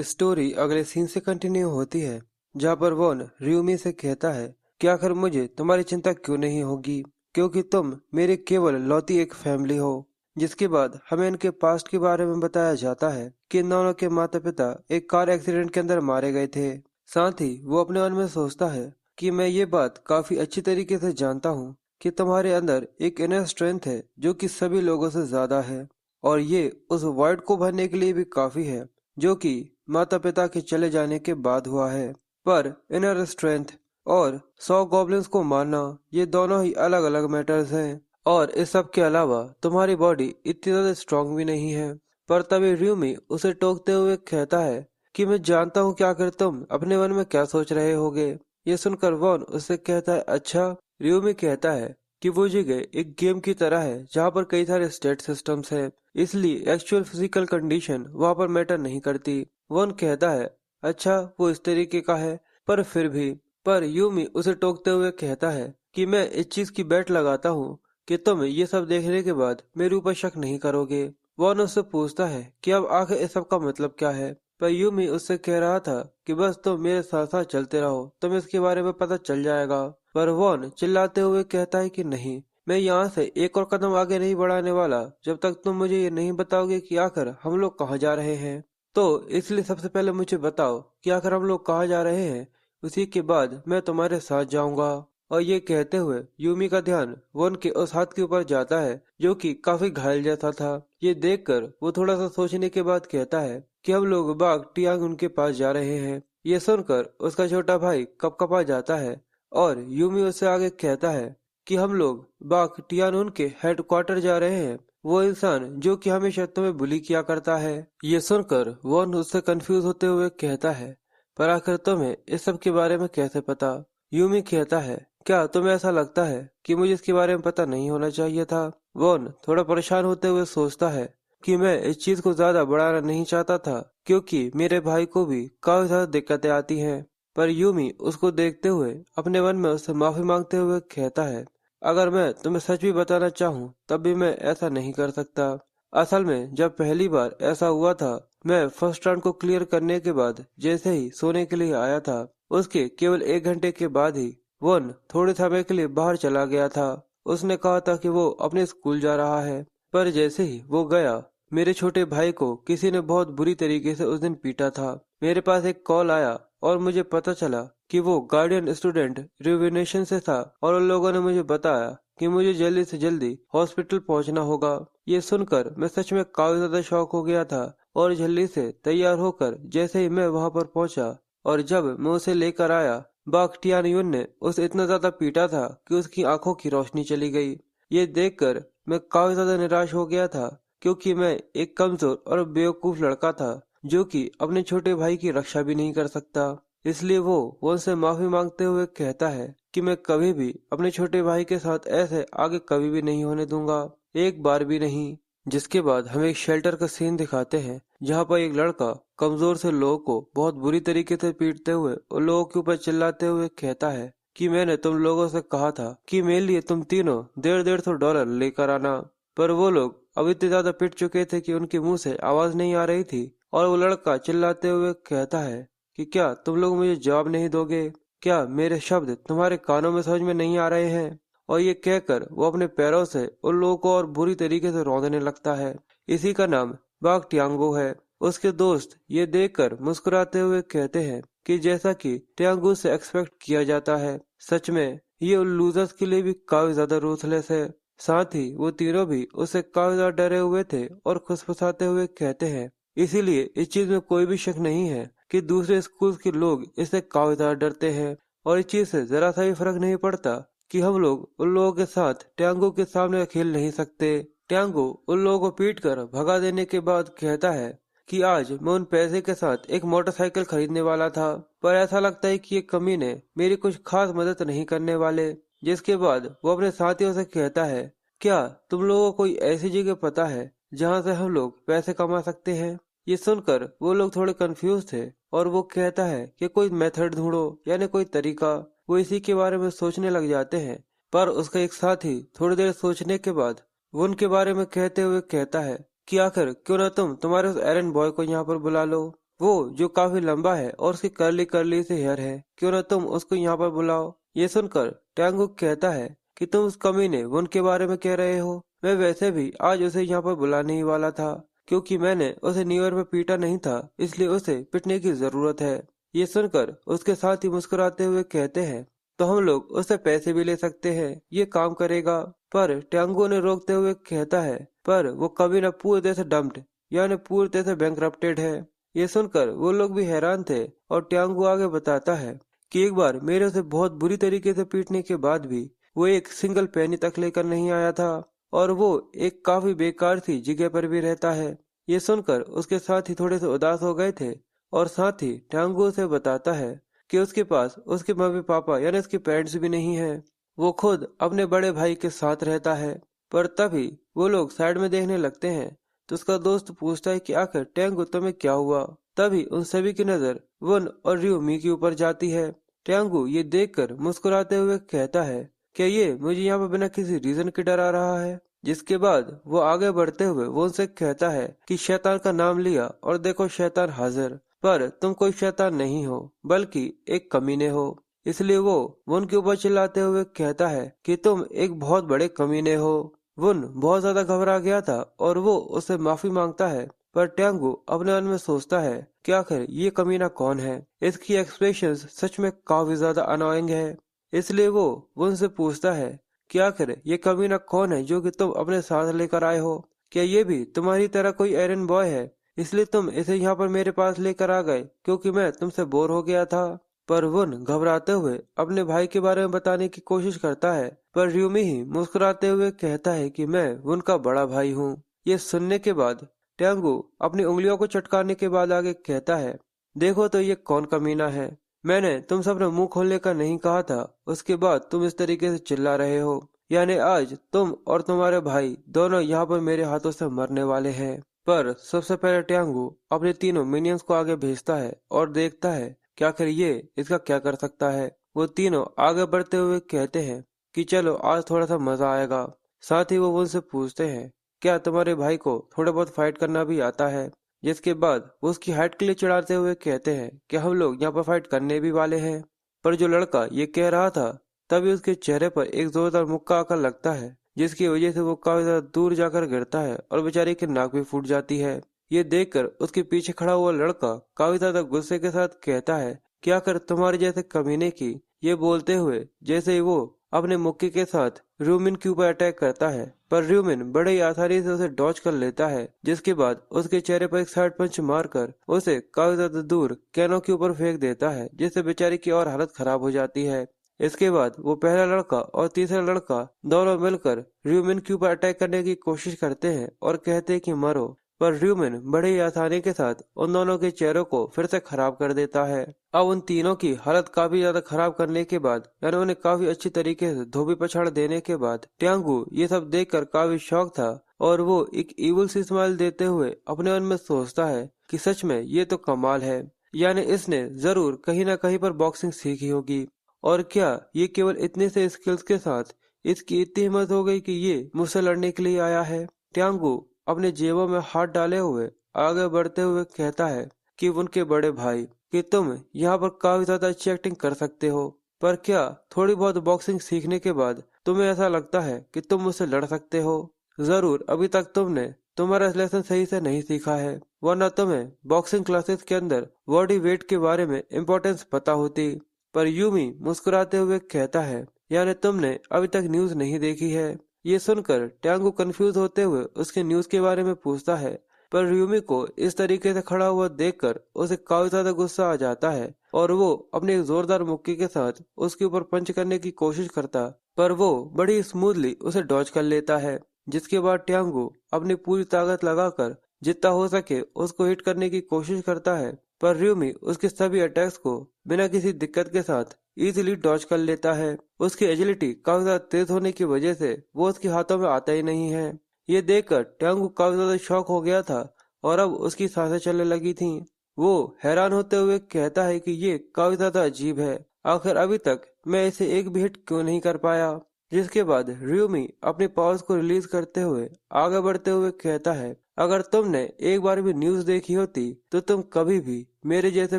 Story अगले scene से continue होती है, जहाँ पर वॉन रियूमी से कहता है कि आखिर मुझे तुम्हारी चिंता क्यों नहीं होगी, क्योंकि तुम मेरी केवल लौती एक फैमिली हो। जिसके बाद हमें इनके पास्ट के बारे में बताया जाता है कि इन दोनों के माता पिता एक कार एक्सीडेंट के अंदर मारे गए थे। साथ ही वो अपने मन में सोचता है कि मैं ये बात काफी अच्छी तरीके से जानता हूँ कि तुम्हारे अंदर एक इनर स्ट्रेंथ है जो कि सभी लोगों से ज्यादा है, और ये उस वर्ड को भरने के लिए भी काफी है जो कि माता पिता के चले जाने के बाद हुआ है। पर इनर स्ट्रेंथ और 100 गॉब्लिन्स को मारना, ये दोनों ही अलग अलग मैटर्स हैं। और इस सब के अलावा तुम्हारी बॉडी इतनी ज्यादा स्ट्रांग भी नहीं है। पर तभी र्यूमी उसे टोकते हुए कहता है कि मैं जानता हूँ कि आखिर तुम अपने मन में क्या सोच रहे होगे। ये सुनकर वॉन उससे कहता है अच्छा। र्यूमी कहता है कि वो जगह एक गेम की तरह है जहाँ पर कई सारे स्टेट सिस्टम्स है, इसलिए एक्चुअल फिजिकल कंडीशन वहाँ पर मैटर नहीं करती। वॉन कहता है अच्छा वो इस तरीके का है, पर फिर भी। पर यूमी उसे टोकते हुए कहता है कि मैं इस चीज की बेट लगाता हूँ कि तुम ये सब देखने के बाद मेरे ऊपर शक नहीं करोगे। वॉन उससे पूछता है कि अब आखिर इस सब का मतलब क्या है, पर यूमी उससे कह रहा था कि बस तुम मेरे साथ साथ चलते रहो, तुम्हें इसके बारे में पता चल जाएगा। पर वॉन चिल्लाते हुए कहता है कि नहीं, मैं यहाँ से एक और कदम आगे नहीं बढ़ाने वाला जब तक तुम मुझे ये नहीं बताओगे कि आखिर हम लोग कहाँ जा रहे हैं। तो इसलिए सबसे पहले मुझे बताओ कि आखिर हम लोग कहाँ जा रहे हैं, उसी के बाद मैं तुम्हारे साथ जाऊंगा। और ये कहते हुए यूमी का ध्यान वोन के उस हाथ के ऊपर जाता है जो कि काफी घायल जैसा था। ये देखकर वो थोड़ा सा सोचने के बाद कहता है कि हम लोग बाग टियांग उनके पास जा रहे हैं। ये सुनकर उसका छोटा भाई कपकपा जाता है और यूमी उससे आगे कहता है कि हम लोग बाग टियानून के हेडक्वार्टर जा रहे हैं, वो इंसान जो कि हमेशा तुम्हें बुली किया करता है। ये सुनकर वॉन उससे कंफ्यूज होते हुए कहता है पर आखिर तुम्हें इस सब के बारे में कैसे पता। यूमी कहता है क्या तुम्हें ऐसा लगता है कि मुझे इसके बारे में पता नहीं होना चाहिए था। वॉन थोड़ा परेशान होते हुए सोचता है कि मैं इस चीज को ज्यादा बढ़ाना नहीं चाहता था क्योंकि मेरे भाई को भी काफी ज्यादा दिक्कतें आती हैं। पर यूमी उसको देखते हुए अपने मन में उससे माफी मांगते हुए कहता है अगर मैं तुम्हें सच भी बताना चाहूँ तब भी मैं ऐसा नहीं कर सकता। असल में जब पहली बार ऐसा हुआ था, मैं फर्स्ट राउंड को क्लियर करने के बाद जैसे ही सोने के लिए आया था, उसके केवल 1 घंटे के बाद ही वॉन थोड़े समय के लिए बाहर चला गया था। उसने कहा था कि वो अपने स्कूल जा रहा है, पर जैसे ही वो गया मेरे छोटे भाई को किसी ने बहुत बुरी तरीके से उस दिन पीटा था। मेरे पास एक कॉल आया और मुझे पता चला कि वो गार्डियन स्टूडेंट रिवेनेशन से था, और उन लोगों ने मुझे बताया कि मुझे जल्दी से जल्दी हॉस्पिटल पहुंचना होगा। ये सुनकर मैं सच में काफी ज्यादा शॉक हो गया था, और जल्दी से तैयार होकर जैसे ही मैं वहां पर पहुंचा और जब मैं उसे लेकर आया, बाग टियानयुन ने उसे इतना ज्यादा पीटा था कि उसकी आंखों की रोशनी चली गई। ये देखकर मैं काफी ज्यादा निराश हो गया था क्योंकि मैं एक कमजोर और बेवकूफ लड़का था जो कि अपने छोटे भाई की रक्षा भी नहीं कर सकता। इसलिए वो उनसे माफी मांगते हुए कहता है कि मैं कभी भी अपने छोटे भाई के साथ ऐसे आगे कभी भी नहीं होने दूंगा, एक बार भी नहीं। जिसके बाद हमें एक शेल्टर का सीन दिखाते हैं जहाँ पर एक लड़का कमजोर से लोगों को बहुत बुरी तरीके से पीटते हुए उन लोगों के ऊपर चिल्लाते हुए कहता है कि मैंने तुम लोगों से कहा था कि मेरे लिए तुम तीनों 150-150 डॉलर लेकर आना। पर वो लोग अब इतने ज्यादा पिट चुके थे कि उनके मुंह से आवाज नहीं आ रही थी, और वो लड़का चिल्लाते हुए कहता है कि क्या तुम लोग मुझे जवाब नहीं दोगे, क्या मेरे शब्द तुम्हारे कानों में समझ में नहीं आ रहे हैं। और ये कहकर वो अपने पैरों से उन लोगों को और बुरी तरीके से रौंदने लगता है। इसी का नाम बाग टियांगो है। उसके दोस्त ये देखकर मुस्कुराते हुए कहते हैं कि जैसा कि टियांगो से एक्सपेक्ट किया जाता है, सच में ये उन लूजर्स के लिए भी काफी ज्यादा रूथलेस है। साथ ही वो तीनों भी उससे काफी ज्यादा डरे हुए थे और खुसफुसाते हुए कहते हैं इसीलिए इस चीज में कोई भी शक नहीं है कि दूसरे स्कूल के लोग इससे काफी ज्यादा डरते हैं, और इस चीज से जरा सा भी फर्क नहीं पड़ता कि हम लोग उन लोगों के साथ ट्यांगो के सामने खेल नहीं सकते। ट्यांगो उन लोगों को पीट कर भगा देने के बाद कहता है कि आज मैं उन पैसे के साथ एक मोटरसाइकिल खरीदने वाला था, पर ऐसा लगता है कि ये कमीने मेरी कुछ खास मदद नहीं करने वाले। जिसके बाद वो अपने साथियों से कहता है क्या तुम लोगों को कोई ऐसी जगह पता है जहाँ से हम लोग पैसे कमा सकते हैं। ये सुनकर वो लोग थोड़े कंफ्यूज थे, और वो कहता है कि कोई मेथड ढूंढो, यानी कोई तरीका। वो इसी के बारे में सोचने लग जाते हैं, पर उसका एक साथी थोड़ी देर सोचने के बाद वो उनके बारे में कहते हुए कहता है कि आखिर क्यों ना तुम तुम्हारे उस एरन बॉय को यहाँ पर बुला लो। वो जो काफी लंबा है और उसकी कर्ली कर्ली से हेयर है, क्यों ना तुम उसको यहाँ पर बुलाओ। ये सुनकर टैंगुक कहता है कि तुम उस कमीने वुन के बारे में कह रहे हो। मैं वैसे भी आज उसे यहाँ पर बुलाने ही वाला था, क्योंकि मैंने उसे न्यू ईयर में पीटा नहीं था, इसलिए उसे पिटने की जरूरत है। ये सुनकर उसके साथ ही मुस्कुराते हुए कहते हैं, तो हम लोग उससे पैसे भी ले सकते हैं, ये काम करेगा। पर ट्यांगो ने रोकते हुए कहता है, पर वो कभी न पूरे तरह से डम्प्ड, यानी पूरी तरह से बैंकरप्टेड है। ये सुनकर वो लोग भी हैरान थे और ट्यांगो आगे बताता है कि एक बार मेरे उसे बहुत बुरी तरीके से पीटने के बाद भी वो एक सिंगल पेनी तक लेकर नहीं आया था, और वो एक काफी बेकार सी जगह पर भी रहता है। ये सुनकर उसके साथ ही थोड़े से उदास हो गए थे, और साथ ही ट्यांगो से बताता है कि उसके पास उसके मम्मी पापा यानी उसके पेरेंट्स भी नहीं है। वो खुद अपने बड़े भाई के साथ रहता है। पर तभी वो लोग साइड में देखने लगते हैं, तो उसका दोस्त पूछता है कि आखिर टैंगो तुम्हें क्या हुआ। तभी उन सभी की नजर वन और रियोमी के ऊपर जाती है। टैंगो ये देखकर मुस्कुराते हुए कहता है कि ये मुझे यहाँ पर बिना किसी रीजन के डरा रहा है। जिसके बाद वो आगे बढ़ते हुए वो उनसे कहता है कि शैतान का नाम लिया और देखो शैतान हाजिर, पर तुम कोई शैतान नहीं हो बल्कि एक कमीने हो। इसलिए वो वुन के ऊपर चिल्लाते हुए कहता है कि तुम एक बहुत बड़े कमीने हो। वुन बहुत ज्यादा घबरा गया था और वो उससे माफी मांगता है, पर ट्यांगो अपने मन में सोचता है कि आखिर ये कमीना कौन है। इसकी एक्सप्रेशंस सच में काफी ज्यादा अनोइंग है। इसलिए वो वुन से पूछता है कि आखिर ये कमीना कौन है जो कि तुम अपने साथ लेकर आए हो। क्या ये भी तुम्हारी तरह कोई एरन बॉय है, इसलिए तुम इसे यहाँ पर मेरे पास लेकर आ गए क्योंकि मैं तुमसे बोर हो गया था। पर वुन घबराते हुए अपने भाई के बारे में बताने की कोशिश करता है, पर र्यूमी ही मुस्कुराते हुए कहता है कि मैं वुन का बड़ा भाई हूँ। ये सुनने के बाद ट्यांगो अपनी उंगलियों को चटकाने के बाद आगे कहता है, देखो तो ये कौन कमीना है। मैंने तुम सब ने मुंह खोलने का नहीं कहा था, उसके बाद तुम इस तरीके से चिल्ला रहे हो। यानी आज तुम और तुम्हारे भाई दोनों यहाँ पर मेरे हाथों से मरने वाले हैं। पर सबसे पहले ट्यांगो अपने तीनों मिनियंस को आगे भेजता है और देखता है कि आखिर ये इसका क्या कर सकता है। वो तीनों आगे बढ़ते हुए कहते हैं कि चलो आज थोड़ा सा मजा आएगा। साथ ही वो उनसे पूछते हैं, क्या तुम्हारे भाई को थोड़ा बहुत फाइट करना भी आता है। जिसके बाद वो उसकी हाइट के लिए चिढ़ाते हुए कहते हैं कि हम लोग यहाँ पर फाइट करने भी वाले हैं। पर जो लड़का ये कह रहा था, तभी उसके चेहरे पर एक जोरदार मुक्का आकर लगता है, जिसकी वजह से वो काफी ज्यादा दूर जाकर गिरता है और बेचारी की नाक भी फूट जाती है। ये देखकर उसके पीछे खड़ा हुआ लड़का काफी ज्यादा गुस्से के साथ कहता है, क्या कर तुम्हारे जैसे कमीने की। ये बोलते हुए जैसे ही वो अपने मुक्के के साथ र्यूमिन के ऊपर अटैक करता है, पर र्यूमिन बड़े ही आसानी से उसे डॉज कर लेता है। जिसके बाद उसके चेहरे पर एक साइड पंच मारकर उसे काफी ज्यादा दूर कैनो के ऊपर फेंक देता है, जिससे बेचारी की और हालत खराब हो जाती है। इसके बाद वो पहला लड़का और तीसरा लड़का दोनों मिलकर र्यूमिन के ऊपर अटैक करने की कोशिश करते हैं और कहते हैं कि मरो। पर र्यूमिन बड़े ही आसानी के साथ उन दोनों के चेहरों को फिर से खराब कर देता है। अब उन तीनों की हालत काफी ज्यादा खराब करने के बाद, यानी उन्हें काफी अच्छी तरीके से धोबी पछाड़ देने के बाद, ट्यांगू ये सब देखकर काफी शौक था और वो एक इवल सी स्माइल देते हुए अपने मन में सोचता है कि सच में ये तो कमाल है, यानी इसने जरूर कहीं ना कहीं पर बॉक्सिंग सीखी होगी। और क्या ये केवल इतने से स्किल्स के साथ इसकी इतनी हिम्मत हो गई कि ये मुझसे लड़ने के लिए आया है। ट्यांगू अपने जेबों में हाथ डाले हुए आगे बढ़ते हुए कहता है कि उनके बड़े भाई कि तुम यहाँ पर काफी ज्यादा अच्छी एक्टिंग कर सकते हो, पर क्या थोड़ी बहुत बॉक्सिंग सीखने के बाद तुम्हें ऐसा लगता है कि तुम मुझसे लड़ सकते हो। जरूर अभी तक तुमने तुम्हारा लेसन सही से नहीं सीखा है, वरना तुम्हें बॉक्सिंग क्लासेस के अंदर बॉडी वेट के बारे में इम्पोर्टेंस पता होती। पर यूमी मुस्कुराते हुए कहता है, यानी तुमने अभी तक न्यूज नहीं देखी है। ये सुनकर ट्यांगो कंफ्यूज होते हुए उसके न्यूज के बारे में पूछता है, पर यूमी को इस तरीके से खड़ा हुआ देखकर उसे काफी ज्यादा गुस्सा आ जाता है और वो अपने एक जोरदार मुक्के के साथ उसके ऊपर पंच करने की कोशिश करता, पर वो बड़ी स्मूथली उसे डॉज कर लेता है। जिसके बाद ट्यांगो अपनी पूरी ताकत लगाकर जितना हो सके उसको हिट करने की कोशिश करता है, पर र्यूमी उसके सभी अटैक्स को बिना किसी दिक्कत के साथ इजीली डॉज कर लेता है। उसकी एजिलिटी काफी ज्यादा तेज होने की वजह से वो उसके हाथों में आता ही नहीं है। ये देखकर ट्यांगू काफी ज्यादा शॉक हो गया था और अब उसकी सांसें चलने लगी थीं। वो हैरान होते हुए कहता है कि ये काफी ज्यादा अजीब है, आखिर अभी तक मैं इसे एक भी हिट क्यों नहीं कर पाया। जिसके बाद र्यूमी अपने पावर्स को रिलीज करते हुए आगे बढ़ते हुए कहता है, अगर तुमने एक बार भी न्यूज़ देखी होती तो तुम कभी भी मेरे जैसे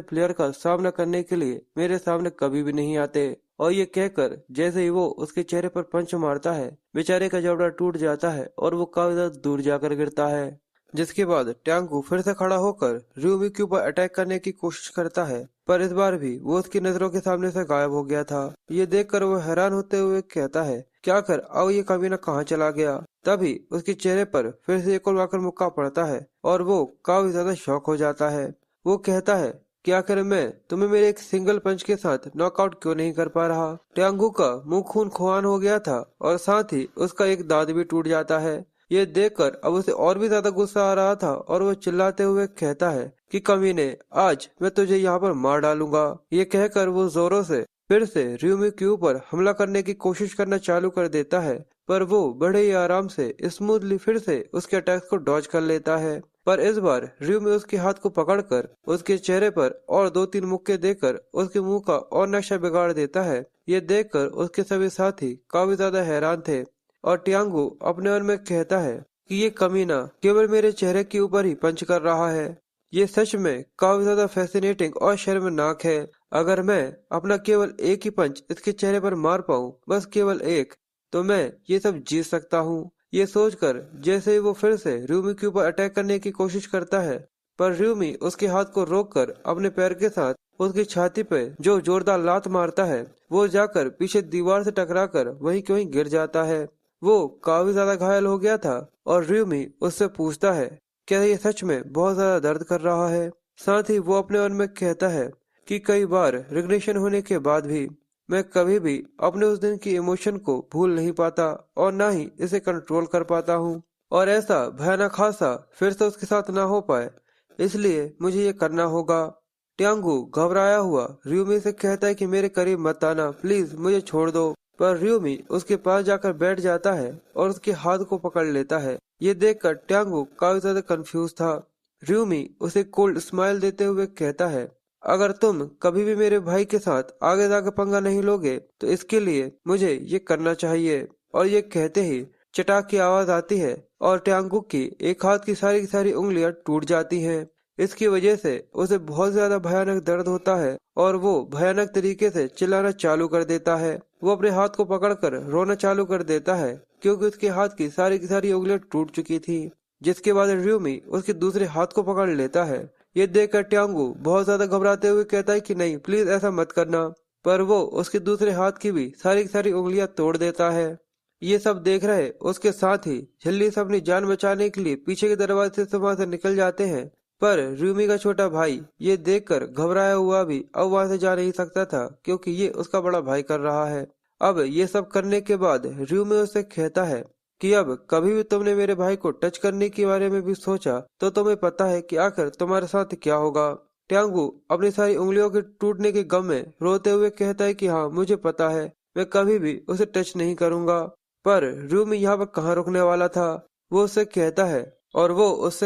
प्लेयर का सामना करने के लिए मेरे सामने कभी भी नहीं आते। और ये कहकर जैसे ही वो उसके चेहरे पर पंच मारता है, बेचारे का जबड़ा टूट जाता है और वो काफी ज्यादा दूर जाकर गिरता है। जिसके बाद ट्यांगू फिर से खड़ा होकर र्यूमी के ऊपर अटैक करने की कोशिश करता है, पर इस बार भी वो उसकी नजरों के सामने से गायब हो गया था। ये देखकर वो हैरान होते हुए कहता है, क्या कर अब ये कमीना कहाँ चला गया। तभी उसके चेहरे पर फिर से एक और आकर मुक्का पड़ता है और वो काफी ज्यादा शॉक हो जाता है। वो कहता है कि आखिर मैं तुम्हें मेरे एक सिंगल पंच के साथ नॉकआउट क्यों नहीं कर पा रहा। ट्यांगू का मुंह खून खुआन हो गया था और साथ ही उसका एक दांत भी टूट जाता है। ये देखकर अब उसे और भी ज्यादा गुस्सा आ रहा था और वो चिल्लाते हुए कहता है कि कमीने, आज मैं तुझे यहाँ पर मार डालूंगा। ये कहकर वो जोरों से फिर से र्यूमी के ऊपर हमला करने की कोशिश करना चालू कर देता है, पर वो बड़े ही आराम से स्मूथली फिर से उसके अटैक्स को डॉज कर लेता है। पर इस बार र्यूमी उसके हाथ को पकड़कर उसके चेहरे पर और 2-3 मुक्के देकर उसके मुंह का और नक्शा बिगाड़ देता है। ये देखकर उसके सभी साथी काफी ज्यादा हैरान थे और ट्यांगू अपने मन में कहता है कि ये कमीना केवल मेरे चेहरे के ऊपर ही पंच कर रहा है। ये सच में काफी ज्यादा फैसिनेटिंग और शर्मनाक है। अगर मैं अपना केवल एक ही पंच इसके चेहरे पर मार पाऊं, बस केवल एक, तो मैं ये सब जीत सकता हूँ। ये सोचकर जैसे ही वो फिर से र्यूमी के ऊपर अटैक करने की कोशिश करता है, पर र्यूमी उसके हाथ को रोककर अपने पैर के साथ उसकी छाती पे जो जोरदार लात मारता है, वो जाकर पीछे दीवार से टकराकर वहीं के वहीं गिर जाता है। वो काफी ज्यादा घायल हो गया था और र्यूमी उससे पूछता है, क्या ये सच में बहुत ज्यादा दर्द कर रहा है। साथ ही वो अपने मन में कहता है कि कई बार रिग्रेशन होने के बाद भी मैं कभी भी अपने उस दिन की इमोशन को भूल नहीं पाता और ना ही इसे कंट्रोल कर पाता हूँ, और ऐसा भयानक हादसा फिर से उसके साथ ना हो पाए, इसलिए मुझे ये करना होगा। ट्यांगू घबराया हुआ र्यूमी से कहता है कि मेरे करीब मत आना, प्लीज मुझे छोड़ दो। पर र्यूमी उसके पास जाकर बैठ जाता है और उसके हाथ को पकड़ लेता है। ये देखकर ट्यांगू काफी ज्यादा कंफ्यूज था। र्यूमी उसे कोल्ड स्माइल देते हुए कहता है, अगर तुम कभी भी मेरे भाई के साथ आगे जाकर पंगा नहीं लोगे तो इसके लिए मुझे ये करना चाहिए। और ये कहते ही चटाक की आवाज आती है और ट्यांगू की एक हाथ की सारी उंगलियां टूट जाती हैं। इसकी वजह से उसे बहुत ज्यादा भयानक दर्द होता है और वो भयानक तरीके से चिल्लाना चालू कर देता है। वो अपने हाथ को पकड़कर रोना चालू कर देता है क्योंकि उसके हाथ की सारी उंगलियां टूट चुकी थी। जिसके बाद र्यूमी उसके दूसरे हाथ को पकड़ लेता है। ये देखकर ट्यांगू बहुत ज्यादा घबराते हुए कहता है कि नहीं, प्लीज ऐसा मत करना, पर वो उसके दूसरे हाथ की भी सारी उंगलियां तोड़ देता है। ये सब देख रहे उसके साथ ही जल्दी से अपनी जान बचाने के लिए पीछे के दरवाजे से वहां से निकल जाते हैं। पर र्यूमी का छोटा भाई ये देखकर घबराया हुआ भी अब वहां से जा नहीं सकता था क्योंकि ये उसका बड़ा भाई कर रहा है। अब ये सब करने के बाद र्यूमी उससे कहता है कि अब कभी भी तुमने मेरे भाई को टच करने के बारे में भी सोचा तो तुम्हें पता है कि आखिर तुम्हारे साथ क्या होगा। ट्यांगू अपनी सारी उंगलियों के टूटने के गम में रोते हुए कहता है कि हाँ, मुझे पता है, मैं कभी भी उसे टच नहीं करूंगा। पर र्यूमी यहाँ पर कहाँ रुकने वाला था। वो उससे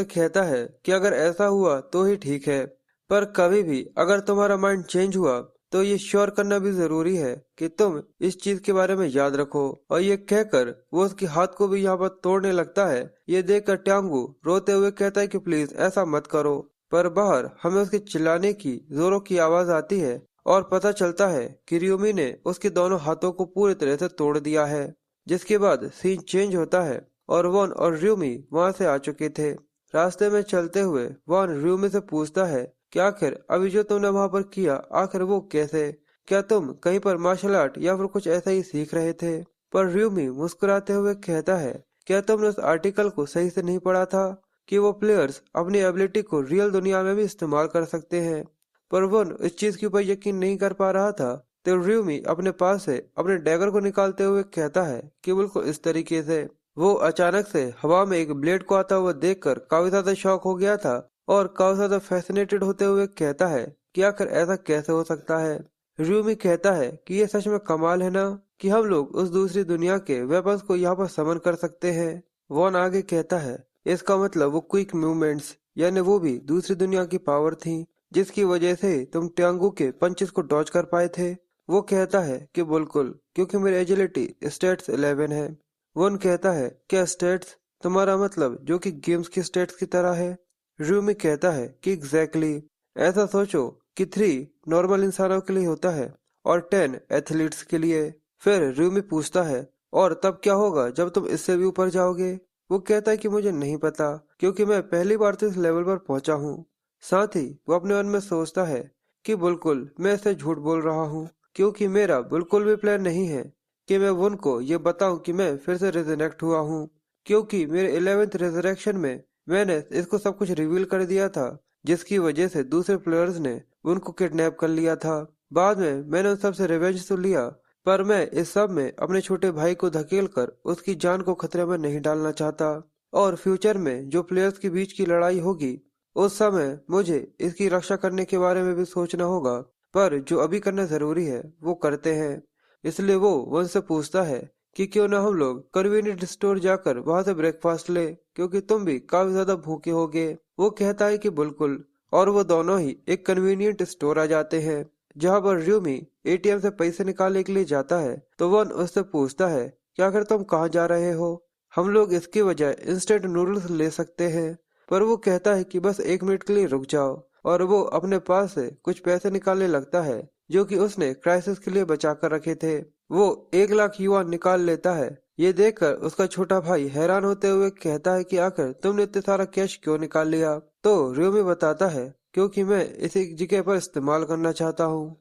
कहता है कि अगर ऐसा हुआ तो ही ठीक है, पर कभी भी अगर तुम्हारा माइंड चेंज हुआ तो ये श्योर करना भी जरूरी है कि तुम इस चीज के बारे में याद रखो। और ये कहकर वो उसके हाथ को भी यहाँ पर तोड़ने लगता है। ये देखकर ट्यांगू रोते हुए कहता है कि प्लीज ऐसा मत करो। पर बाहर हमें उसके चिल्लाने की जोरों की आवाज आती है और पता चलता है कि र्यूमी ने उसके दोनों हाथों को पूरी तरह से तोड़ दिया है। जिसके बाद सीन चेंज होता है और वॉन और र्यूमी वहां से आ चुके थे। रास्ते में चलते हुए वॉन र्यूमी से पूछता है कि आखिर अभी जो तुमने वहां पर किया, आखिर वो कैसे, क्या तुम कहीं पर मार्शल आर्ट या फिर कुछ ऐसा ही सीख रहे थे। पर र्यूमी मुस्कुराते हुए कहता है, क्या तुमने उस आर्टिकल को सही से नहीं पढ़ा था कि वो प्लेयर्स अपनी एबिलिटी को रियल दुनिया में भी इस्तेमाल कर सकते हैं। पर वॉन इस चीज के ऊपर यकीन नहीं कर पा रहा था। तो र्यूमी अपने पास से अपने डैगर को निकालते हुए कहता है कि बिल्कुल इस तरीके से। वो अचानक से हवा में एक ब्लेड को आता हुआ देखकर काफी ज्यादा शॉक हो गया था और काफी ज्यादा फैसिनेटेड होते हुए कहता है कि आखिर ऐसा कैसे हो सकता है। र्यूमी कहता है कि ये सच में कमाल है ना कि हम लोग उस दूसरी दुनिया के वेपन्स को यहाँ पर समन कर सकते हैं। वॉन आगे कहता है, इसका मतलब वो क्विक मूवमेंट्स, यानी वो भी दूसरी दुनिया की पावर थी जिसकी वजह से तुम ट्यांगू के पंचेस को डॉज कर पाए थे। वो कहता है कि बिल्कुल, क्योंकि मेरी एजिलिटी स्टेट्स 11 है। वॉन कहता है, क्या स्टेट्स? तुम्हारा मतलब जो कि गेम्स की स्टेट्स की तरह है? र्यूमी कहता है कि एग्जैक्टली। ऐसा सोचो कि 3 नॉर्मल इंसानों के लिए होता है और 10 एथलीट्स के लिए। फिर र्यूमी पूछता है, और तब क्या होगा जब तुम इससे भी ऊपर जाओगे? वो कहता है कि मुझे नहीं पता, क्योंकि मैं पहली बार तो इस लेवल पर पहुंचा हूँ। साथ ही वो अपने मन में सोचता है कि बिल्कुल मैं इसे झूठ बोल रहा हूँ, क्योंकि मेरा बिल्कुल भी प्लान नहीं है कि मैं उनको ये बताऊं कि मैं फिर से रिजरेक्ट हुआ हूँ, क्योंकि मेरे 11th रिजरेक्शन में मैंने इसको सब कुछ रिवील कर दिया था, जिसकी वजह से दूसरे प्लेयर्स ने उनको किडनैप कर लिया था। बाद में मैंने उन सब से रिवेंज तो लिया, पर मैं इस सब में अपने छोटे भाई को धकेल कर उसकी जान को खतरे में नहीं डालना चाहता। और फ्यूचर में जो प्लेयर्स के बीच की लड़ाई होगी, उस समय मुझे इसकी रक्षा करने के बारे में भी सोचना होगा, पर जो अभी करना जरूरी है वो करते हैं। इसलिए वो वन से पूछता है कि क्यों ना हम लोग कन्वीनियंट स्टोर जाकर वहां से ब्रेकफास्ट ले, क्योंकि तुम भी काफी ज्यादा भूखे होगे। वो कहता है कि बिल्कुल, और वो दोनों ही एक कन्वीनियंट स्टोर आ जाते हैं, जहाँ पर र्यूमी एटीएम से पैसे निकालने के लिए जाता है। तो वन उससे पूछता है कि आखिर तुम कहाँ जा रहे हो? हम लोग इसके बजाय इंस्टेंट नूडल्स ले सकते हैं। पर वो कहता है कि बस 1 मिनट के लिए रुक जाओ, और वो अपने पास से कुछ पैसे निकालने लगता है जो कि उसने क्राइसिस के लिए बचा कर रखे थे। वो 1 लाख युआन निकाल लेता है। ये देखकर उसका छोटा भाई हैरान होते हुए कहता है कि आखिर तुमने इतना सारा कैश क्यों निकाल लिया? तो र्यूमी बताता है, क्योंकि मैं इसी जगह पर इस्तेमाल करना चाहता हूँ।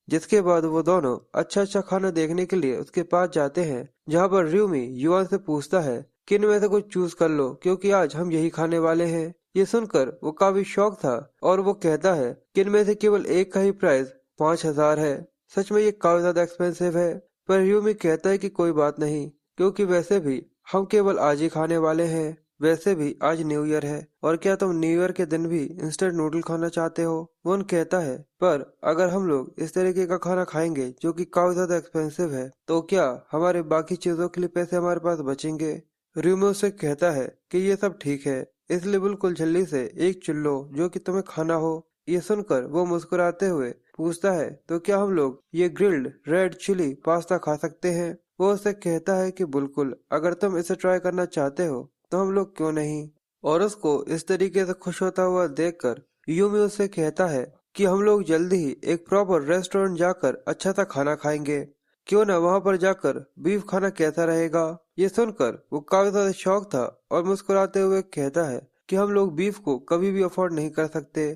जिसके बाद वो दोनों अच्छा अच्छा खाना देखने के लिए उसके पास जाते हैं, जहाँ पर र्यूमी युआन से पूछता है कि इनमें से कुछ चूज कर लो, क्योंकि आज हम यही खाने वाले हैं। ये सुनकर वो काफी शौक था, और वो कहता है कि इनमें से केवल एक का ही प्राइस 5,000 है। सच में ये काफी ज्यादा एक्सपेंसिव है। पर ह्यूमी कहता है कि कोई बात नहीं, क्योंकि वैसे भी हम केवल आज ही खाने वाले हैं। वैसे भी आज न्यू ईयर है, और क्या तुम न्यू ईयर के दिन भी इंस्टेंट नूडल खाना चाहते हो? वोन कहता है, पर अगर हम लोग इस तरीके का खाना खाएंगे जो कि काफी ज्यादा एक्सपेंसिव है, तो क्या हमारे बाकी चीजों के लिए पैसे हमारे पास बचेंगे? र्यूमी उससे कहता है कि ये सब ठीक है, इसलिए बिल्कुल जल्दी से एक चुन लो जो कि तुम्हें खाना हो। ये सुनकर वो मुस्कुराते हुए पूछता है, तो क्या हम लोग ये ग्रिल्ड रेड चिली पास्ता खा सकते हैं? वो उससे कहता है कि बिल्कुल, अगर तुम इसे ट्राई करना चाहते हो तो हम लोग क्यों नहीं। और उसको इस तरीके से खुश होता हुआ देखकर यूमी उससे कहता है कि हम लोग जल्दी ही एक प्रॉपर रेस्टोरेंट जाकर अच्छा सा खाना खाएंगे। क्यों ना वहां पर जाकर बीफ खाना कैसा रहेगा? ये सुनकर वो काफी ज्यादा शौक था, और मुस्कुराते हुए कहता है कि हम लोग बीफ को कभी भी अफोर्ड नहीं कर सकते,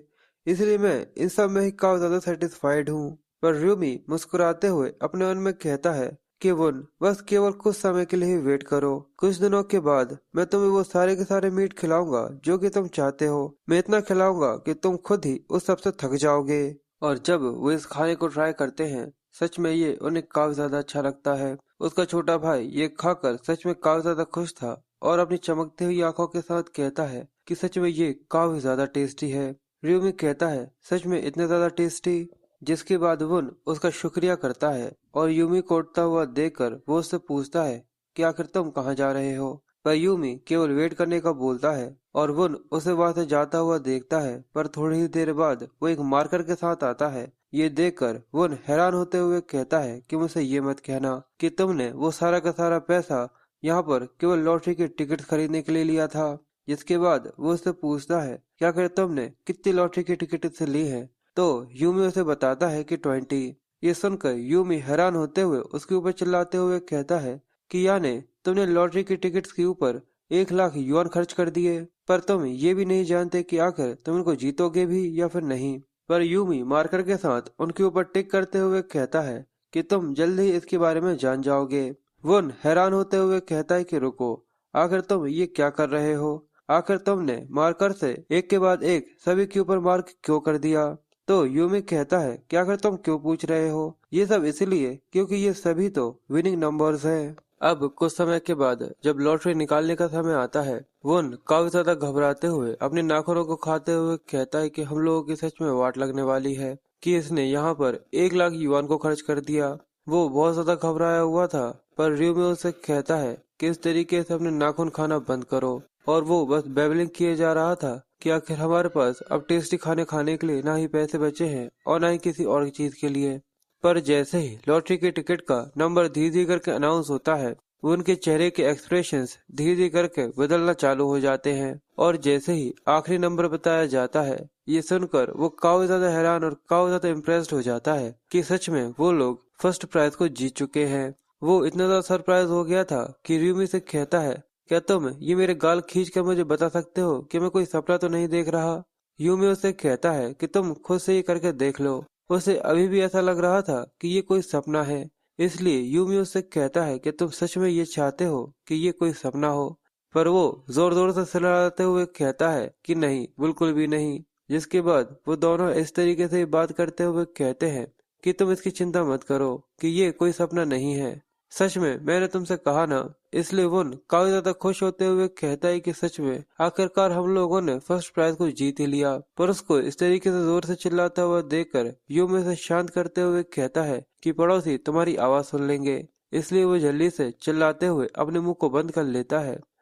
इसलिए मैं इन सब में ही काफी ज्यादा सेटिस्फाइड हूँ। पर र्यूमी मुस्कुराते हुए अपने मन में कहता है कि वुन, बस केवल कुछ समय के लिए ही वेट करो। कुछ दिनों के बाद मैं तुम्हें वो सारे के सारे मीट खिलाऊंगा जो कि तुम चाहते हो। मैं इतना खिलाऊंगा कि तुम खुद ही उस सबसे थक जाओगे। और जब वो इस खाने को ट्राई करते हैं, सच में ये उन्हें काफी ज्यादा अच्छा लगता है। उसका छोटा भाई ये खाकर सच में काफी ज्यादा खुश था, और अपनी चमकती हुई आंखों के साथ कहता है कि सच में ये काफी ज्यादा टेस्टी है। र्यूमी कहता है, सच में इतने ज्यादा टेस्टी? जिसके बाद वुन उसका शुक्रिया करता है, और यूमी को उठता हुआ देखकर वो उससे पूछता है कि आखिर तुम कहाँ जा रहे हो? पर यूमी केवल वेट करने का बोलता है, और वुन उसे वहां से जाता हुआ देखता है। पर थोड़ी ही देर बाद वो एक मार्कर के साथ आता है। ये देखकर वुन हैरान होते हुए कहता है कि मुझे ये मत कहना कि तुमने वो सारा का सारा पैसा यहाँ पर केवल लॉटरी के टिकट खरीदने के लिए लिया था। जिसके बाद वो उससे पूछता है क्या कर तुमने कितनी लॉटरी की टिकट से ली है? तो यूमी उसे बताता है कि 20। ये सुनकर यूमी हैरान होते हुए उसके ऊपर चिल्लाते हुए कहता है कि यानी तुमने लॉटरी की टिकट्स के ऊपर 1 लाख युआन खर्च कर दिए, पर तुम ये भी नहीं जानते कि आखिर तुम इनको जीतोगे भी या फिर नहीं। पर यूमी मार्कर के साथ उनके ऊपर टिक करते हुए कहता है कि तुम जल्द ही इसके बारे में जान जाओगे। वुन हैरान होते हुए कहता है कि रुको, आखिर तुम ये क्या कर रहे हो? आखिर तुमने मार्कर से एक के बाद एक सभी के ऊपर मार्क क्यों कर दिया? तो यूमी कहता है कि आखिर तुम क्यों पूछ रहे हो? ये सब इसलिए क्योंकि ये सभी तो विनिंग नंबर्स हैं। अब कुछ समय के बाद जब लॉटरी निकालने का समय आता है, वुन काफी ज्यादा घबराते हुए अपने नाखूनों को खाते हुए कहता है कि हम लोगों की सच में वाट लगने वाली है कि इसने यहाँ पर 1 लाख युआन को खर्च कर दिया। वो बहुत ज्यादा घबराया हुआ था, पर र्यूमी उसे कहता है कि इस तरीके से अपने नाखून खाना बंद करो। और वो बस बेबलिंग किए जा रहा था कि आखिर हमारे पास अब टेस्टी खाने खाने के लिए ना ही पैसे बचे हैं और ना ही किसी और चीज के लिए। पर जैसे ही लॉटरी के टिकट का नंबर धीरे धीरे करके अनाउंस होता है, उनके चेहरे के एक्सप्रेशंस धीरे धीरे करके बदलना चालू हो जाते हैं और जैसे ही आखिरी नंबर बताया जाता है, ये सुनकर वो काफी ज्यादा हैरान और काफी ज्यादा इम्प्रेस्ड हो जाता है कि सच में वो लोग फर्स्ट प्राइज को जीत चुके हैं। वो इतना ज्यादा सरप्राइज हो गया था कि रियूमी से कहता है, क्या तुम ये मेरे गाल खींच कर मुझे बता सकते हो कि मैं कोई सपना तो नहीं देख रहा? यूमी उसे कहता है कि तुम खुद से ही करके देख लो। उसे अभी भी ऐसा लग रहा था कि ये कोई सपना है, इसलिए यूमी उससे कहता है कि तुम सच में ये चाहते हो कि ये कोई सपना हो? पर वो जोर जोर से चिल्लाते हुए कहता है कि नहीं, बिल्कुल भी नहीं। जिसके बाद वो दोनों इस तरीके से बात करते हुए कहते हैं कि तुम इसकी चिंता मत करो कि ये कोई सपना नहीं है, सच में मैंने तुमसे कहा ना। इसलिए वो काफी ज्यादा खुश होते हुए कहता है कि सच में आखिरकार हम लोगों ने फर्स्ट प्राइज को जीत ही लिया। पर उसको इस तरीके से जोर से चिल्लाता हुआ देखकर यूमी उसे शांत करते हुए कहता है कि पड़ोसी तुम्हारी आवाज सुन लेंगे। इसलिए वो जल्दी से चिल्लाते हुए अपने मुंह को बंद कर लेता है।